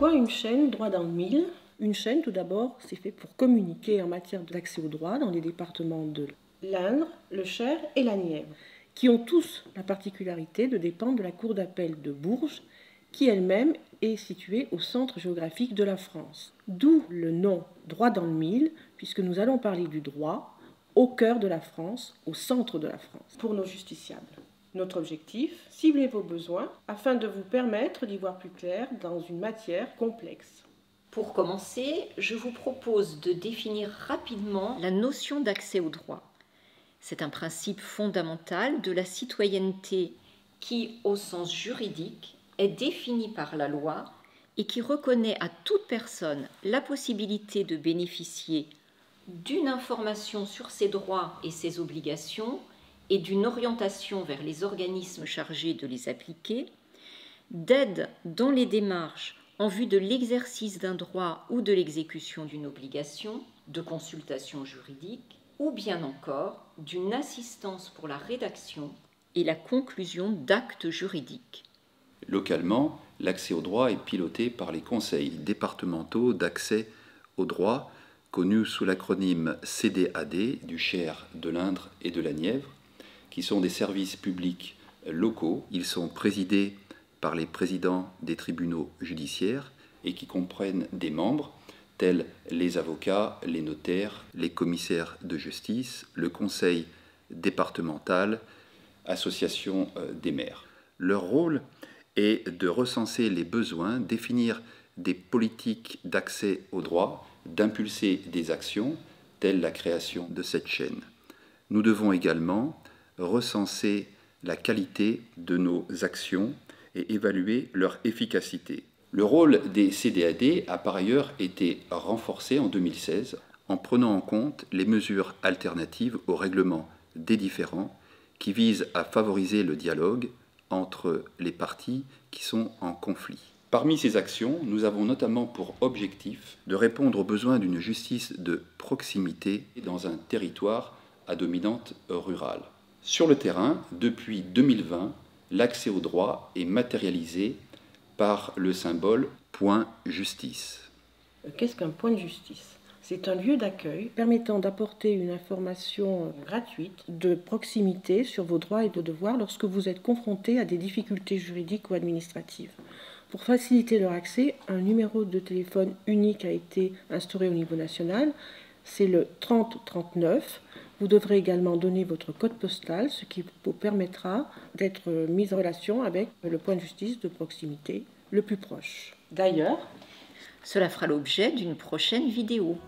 Pourquoi une chaîne droit dans le mille? Une chaîne, tout d'abord, c'est fait pour communiquer en matière d'accès au droit dans les départements de l'Indre, le Cher et la Nièvre, qui ont tous la particularité de dépendre de la cour d'appel de Bourges, qui elle-même est située au centre géographique de la France. D'où le nom droit dans le mille, puisque nous allons parler du droit au cœur de la France, au centre de la France, pour nos justiciables. Notre objectif, cibler vos besoins afin de vous permettre d'y voir plus clair dans une matière complexe. Pour commencer, je vous propose de définir rapidement la notion d'accès au droit. C'est un principe fondamental de la citoyenneté qui, au sens juridique, est défini par la loi et qui reconnaît à toute personne la possibilité de bénéficier d'une information sur ses droits et ses obligations et d'une orientation vers les organismes chargés de les appliquer, d'aide dans les démarches en vue de l'exercice d'un droit ou de l'exécution d'une obligation, de consultation juridique, ou bien encore d'une assistance pour la rédaction et la conclusion d'actes juridiques. Localement, l'accès au droit est piloté par les conseils départementaux d'accès au droit, connus sous l'acronyme CDAD du Cher, de l'Indre et de la Nièvre, qui sont des services publics locaux. Ils sont présidés par les présidents des tribunaux judiciaires et qui comprennent des membres tels les avocats, les notaires, les commissaires de justice, le conseil départemental, association des maires. Leur rôle est de recenser les besoins, définir des politiques d'accès au droit, d'impulser des actions telles la création de cette chaîne. Nous devons également recenser la qualité de nos actions et évaluer leur efficacité. Le rôle des CDAD a par ailleurs été renforcé en 2016 en prenant en compte les mesures alternatives au règlement des différends qui visent à favoriser le dialogue entre les parties qui sont en conflit. Parmi ces actions, nous avons notamment pour objectif de répondre aux besoins d'une justice de proximité dans un territoire à dominante rurale. Sur le terrain, depuis 2020, l'accès au droit est matérialisé par le symbole point justice. Qu'est-ce qu'un point de justice? C'est un lieu d'accueil permettant d'apporter une information gratuite, de proximité sur vos droits et vos devoirs lorsque vous êtes confronté à des difficultés juridiques ou administratives. Pour faciliter leur accès, un numéro de téléphone unique a été instauré au niveau national. C'est le 3039. Vous devrez également donner votre code postal, ce qui vous permettra d'être mis en relation avec le point de justice de proximité le plus proche. D'ailleurs, cela fera l'objet d'une prochaine vidéo.